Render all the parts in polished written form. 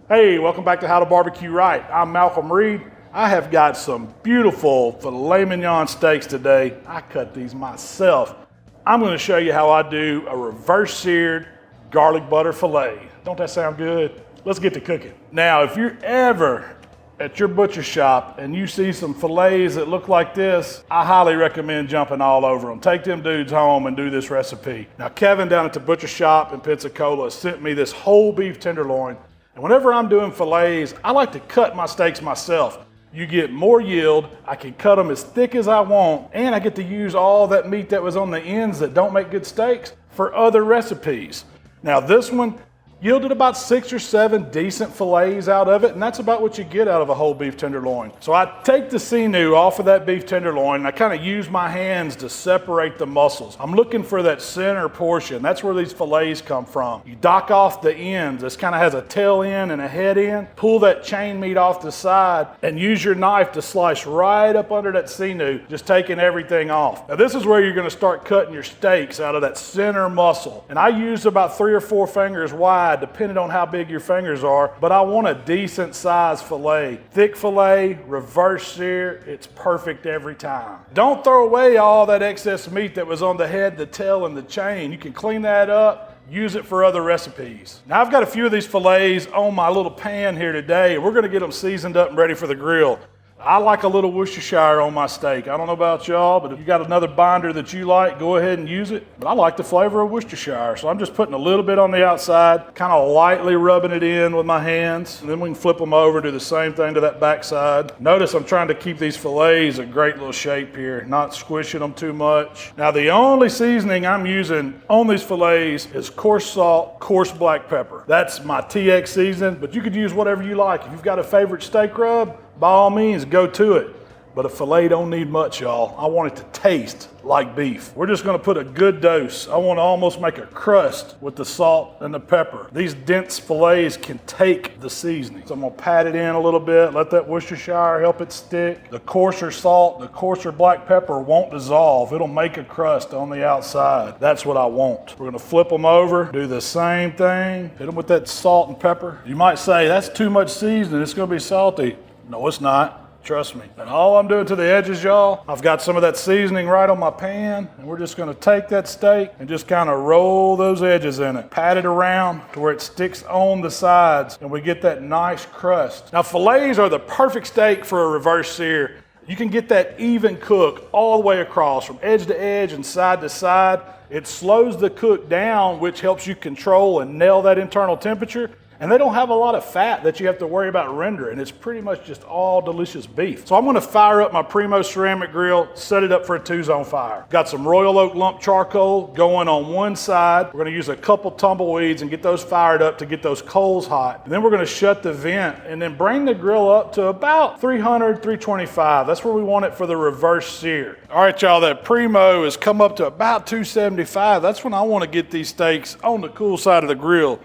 Hey, welcome back to How to Barbecue Right. I'm Malcolm Reed. I have got some beautiful filet mignon steaks today. I cut these myself. I'm going to show you how I do a reverse-seared garlic butter filet. Don't that sound good? Let's get to cooking. Now, if you're ever at your butcher shop and you see some fillets that look like this, I highly recommend jumping all over them. Take them dudes home and do this recipe. Now, Kevin down at the butcher shop in Pensacola sent me this whole beef tenderloin. And whenever I'm doing fillets, I like to cut my steaks myself. You get more yield, I can cut them as thick as I want, and I get to use all that meat that was on the ends that don't make good steaks for other recipes. Now this one yielded about 6 or 7 decent fillets out of it, and that's about what you get out of a whole beef tenderloin. So I take the sinew off of that beef tenderloin, and I kind of use my hands to separate the muscles. I'm looking for that center portion. That's where these fillets come from. You dock off the ends. This kind of has a tail end and a head end. Pull that chain meat off the side, and use your knife to slice right up under that sinew, just taking everything off. Now this is where you're going to start cutting your steaks out of that center muscle. And I use about 3 or 4 fingers wide, depending on how big your fingers are, but I want a decent size filet. Thick filet, reverse sear, it's perfect every time. Don't throw away all that excess meat that was on the head, the tail, and the chain. You can clean that up, use it for other recipes. Now I've got a few of these fillets on my little pan here today, and we're gonna get them seasoned up and ready for the grill. I like a little Worcestershire on my steak. I don't know about y'all, but if you got another binder that you like, go ahead and use it. But I like the flavor of Worcestershire, so I'm just putting a little bit on the outside, kind of lightly rubbing it in with my hands, and then we can flip them over, do the same thing to that back side. Notice I'm trying to keep these fillets a great little shape here, not squishing them too much. Now the only seasoning I'm using on these fillets is coarse salt, coarse black pepper. That's my TX seasoning, but you could use whatever you like. If you've got a favorite steak rub, by all means, go to it. But a filet don't need much, y'all. I want it to taste like beef. We're just gonna put a good dose. I wanna almost make a crust with the salt and the pepper. These dense fillets can take the seasoning. So I'm gonna pat it in a little bit, let that Worcestershire help it stick. The coarser salt, the coarser black pepper won't dissolve. It'll make a crust on the outside. That's what I want. We're gonna flip them over, do the same thing, hit them with that salt and pepper. You might say, that's too much seasoning, it's gonna be salty. No, it's not. Trust me. And all I'm doing to the edges, y'all, I've got some of that seasoning right on my pan, and we're just gonna take that steak and just kind of roll those edges in it. Pat it around to where it sticks on the sides, and we get that nice crust. Now, fillets are the perfect steak for a reverse sear. You can get that even cook all the way across, from edge to edge and side to side. It slows the cook down, which helps you control and nail that internal temperature. And they don't have a lot of fat that you have to worry about rendering. It's pretty much just all delicious beef. So I'm gonna fire up my Primo Ceramic Grill, set it up for a 2-zone fire. Got some Royal Oak lump charcoal going on one side. We're gonna use a couple tumbleweeds and get those fired up to get those coals hot. And then we're gonna shut the vent and then bring the grill up to about 300, 325. That's where we want it for the reverse sear. All right, y'all, that Primo has come up to about 275. That's when I wanna get these steaks on the cool side of the grill.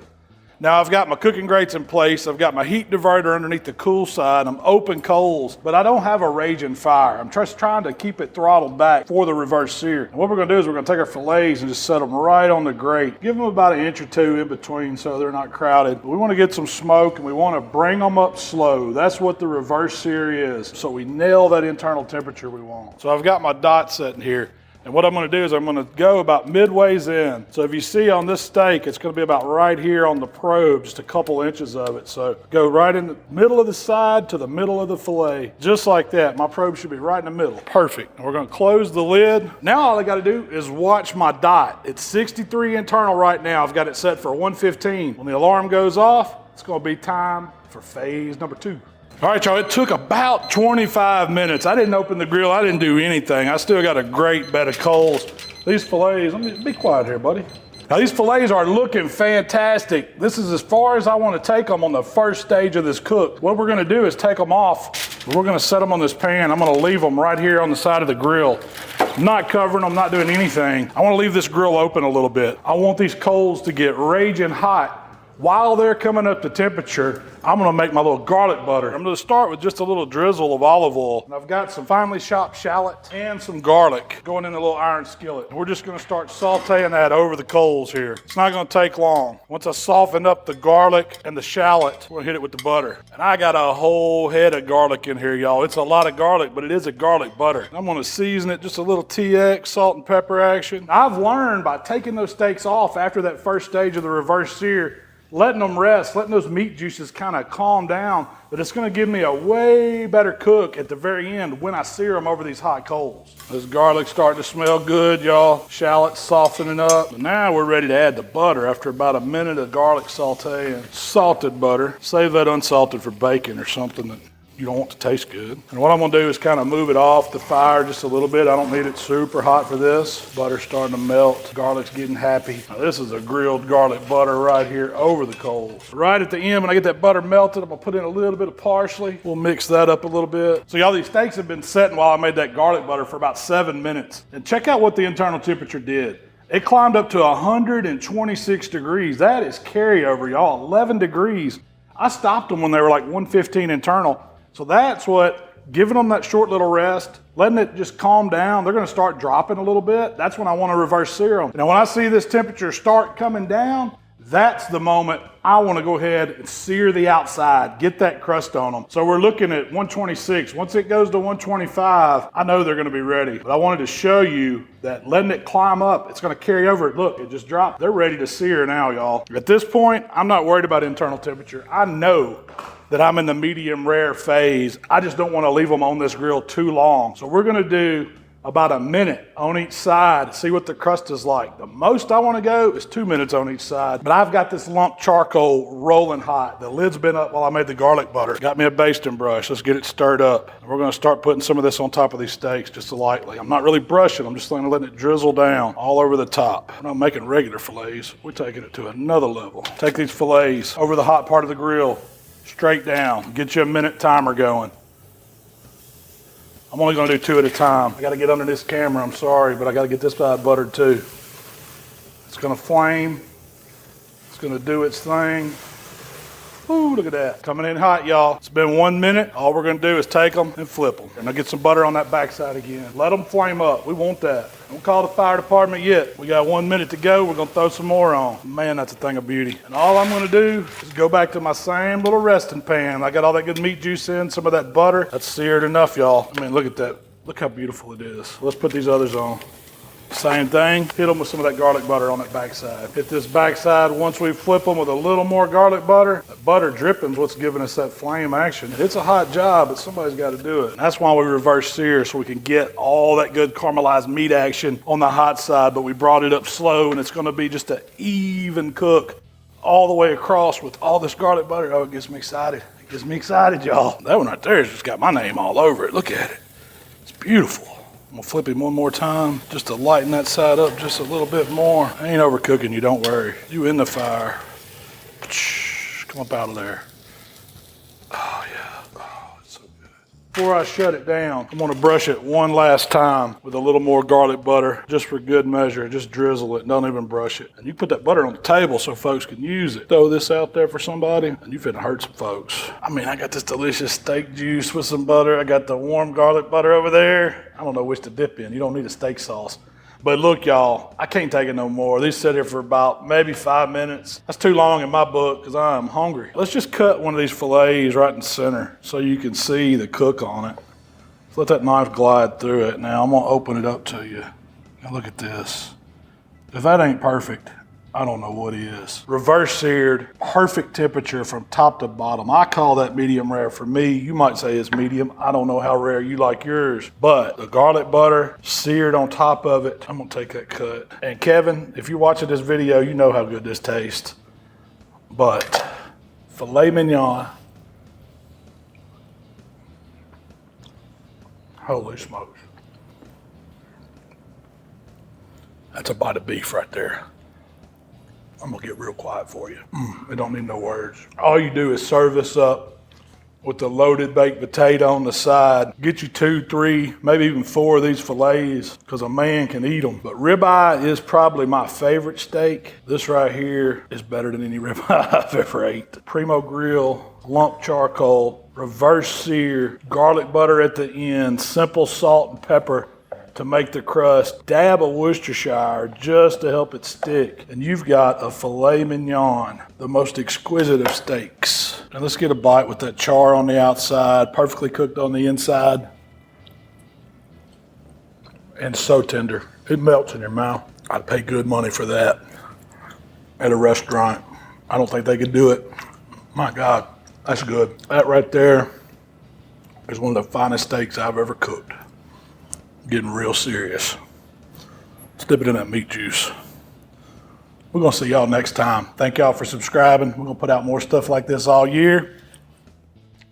Now I've got my cooking grates in place. I've got my heat diverter underneath the cool side. I'm open coals, but I don't have a raging fire. I'm just trying to keep it throttled back for the reverse sear. And what we're gonna do is we're gonna take our fillets and just set them right on the grate. Give them about 1 inch or 2 in between so they're not crowded. But we wanna get some smoke and we wanna bring them up slow. That's what the reverse sear is. So we nail that internal temperature we want. So I've got my dot setting here. And what I'm gonna do is I'm gonna go about midways in. So if you see on this steak, it's gonna be about right here on the probe, just a couple inches of it. So go right in the middle of the side to the middle of the filet, just like that. My probe should be right in the middle. Perfect. And we're gonna close the lid. Now all I gotta do is watch my dot. It's 63 internal right now. I've got it set for 115. When the alarm goes off, it's gonna be time for phase number 2. All right, y'all, it took about 25 minutes. I didn't open the grill, I didn't do anything. I still got a great bed of coals. These fillets, let me be quiet here, buddy. Now these fillets are looking fantastic. This is as far as I want to take them on the first stage of this cook. What we're gonna do is take them off. We're gonna set them on this pan. I'm gonna leave them right here on the side of the grill. I'm not covering them, not doing anything. I wanna leave this grill open a little bit. I want these coals to get raging hot While they're coming up to temperature, I'm gonna make my little garlic butter. I'm gonna start with just a little drizzle of olive oil. And I've got some finely chopped shallot and some garlic going in a little iron skillet. And we're just gonna start sauteing that over the coals here. It's not gonna take long. Once I soften up the garlic and the shallot, we're gonna hit it with the butter. And I got a whole head of garlic in here, y'all. It's a lot of garlic, but it is a garlic butter. I'm gonna season it, just a little TX, salt and pepper action. I've learned by taking those steaks off after that first stage of the reverse sear, letting them rest, letting those meat juices kind of calm down, but it's gonna give me a way better cook at the very end when I sear them over these hot coals. This garlic's starting to smell good, y'all. Shallot's softening up. But now we're ready to add the butter after about a minute of garlic saute and salted butter. Save that unsalted for bacon or something that you don't want to taste good. And what I'm gonna do is kind of move it off the fire just a little bit. I don't need it super hot for this. Butter's starting to melt. Garlic's getting happy. Now this is a grilled garlic butter right here over the coals. Right at the end, when I get that butter melted, I'm gonna put in a little bit of parsley. We'll mix that up a little bit. So y'all, these steaks have been setting while I made that garlic butter for about 7 minutes. And check out what the internal temperature did. It climbed up to 126 degrees. That is carryover, y'all, 11 degrees. I stopped them when they were like 115 internal. So that's what, giving them that short little rest, letting it just calm down. They're gonna start dropping a little bit. That's when I wanna reverse sear them. Now when I see this temperature start coming down, that's the moment I wanna go ahead and sear the outside, get that crust on them. So we're looking at 126. Once it goes to 125, I know they're gonna be ready. But I wanted to show you that letting it climb up, it's gonna carry over. Look, it just dropped. They're ready to sear now, y'all. At this point, I'm not worried about internal temperature. I know that I'm in the medium rare phase. I just don't want to leave them on this grill too long. So we're gonna do about a minute on each side, see what the crust is like. The most I want to go is 2 minutes on each side, but I've got this lump charcoal rolling hot. The lid's been up while I made the garlic butter. Got me a basting brush. Let's get it stirred up. And we're gonna start putting some of this on top of these steaks just lightly. I'm not really brushing, I'm just letting it drizzle down all over the top. We're not making regular fillets, we're taking it to another level. Take these fillets over the hot part of the grill, straight down. Get you a minute timer going. I'm only gonna do 2 at a time. I gotta get under this camera, I'm sorry, but I gotta get this side buttered too. It's gonna flame. It's gonna do its thing. Ooh, look at that. Coming in hot, y'all. It's been 1 minute. All we're gonna do is take them and flip them. And I'll get some butter on that backside again. Let them flame up. We want that. Don't call the fire department yet. We got 1 minute to go. We're gonna throw some more on. Man, that's a thing of beauty. And all I'm gonna do is go back to my same little resting pan. I got all that good meat juice in, some of that butter. That's seared enough, y'all. I mean, look at that. Look how beautiful it is. Let's put these others on. Same thing, hit them with some of that garlic butter on that backside. Hit this backside once we flip them with a little more garlic butter. That butter dripping's what's giving us that flame action. It's a hot job, but somebody's got to do it. And that's why we reverse sear, so we can get all that good caramelized meat action on the hot side, but we brought it up slow, and it's gonna be just an even cook all the way across with all this garlic butter. Oh, it gets me excited. It gets me excited, y'all. That one right there has just got my name all over it. Look at it. It's beautiful. I'm gonna flip him one more time just to lighten that side up just a little bit more. I ain't overcooking you, don't worry. You in the fire. Come up out of there. Oh yeah, oh, it's so good. Before I shut it down, I'm gonna brush it one last time with a little more garlic butter, just for good measure. Just drizzle it, don't even brush it. And you put that butter on the table so folks can use it. Throw this out there for somebody, and you finna hurt some folks. I mean, I got this delicious steak juice with some butter. I got the warm garlic butter over there. I don't know which to dip in. You don't need a steak sauce. But look, y'all, I can't take it no more. These sit here for about maybe 5 minutes. That's too long in my book because I'm hungry. Let's just cut one of these fillets right in the center so you can see the cook on it. Let that knife glide through it. Now I'm gonna open it up to you. Now look at this. If that ain't perfect, I don't know what is. Reverse seared, perfect temperature from top to bottom. I call that medium rare for me. You might say it's medium. I don't know how rare you like yours, but the garlic butter seared on top of it. I'm gonna take that cut. And Kevin, if you're watching this video, you know how good this tastes. But filet mignon, holy smokes. That's a bite of beef right there. I'm gonna get real quiet for you. It don't need no words. All you do is serve this up with the loaded baked potato on the side. Get you 2, 3, maybe even 4 of these fillets because a man can eat them. But ribeye is probably my favorite steak. This right here is better than any ribeye I've ever ate. Primo Grill, lump charcoal, reverse-seared, garlic butter at the end, simple salt and pepper to make the crust, dab of Worcestershire just to help it stick. And you've got a filet mignon, the most exquisite of steaks. And let's get a bite with that char on the outside, perfectly cooked on the inside. And so tender, it melts in your mouth. I'd pay good money for that at a restaurant. I don't think they could do it. My God, that's good. That right there is one of the finest steaks I've ever cooked. Getting real serious. Let's dip it in that meat juice. We're gonna see y'all next time. Thank y'all for subscribing. We're gonna put out more stuff like this all year.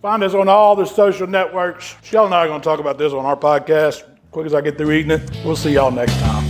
Find us on all the social networks. Shell and I are gonna talk about this on our podcast. Quick as I get through eating it. We'll see y'all next time.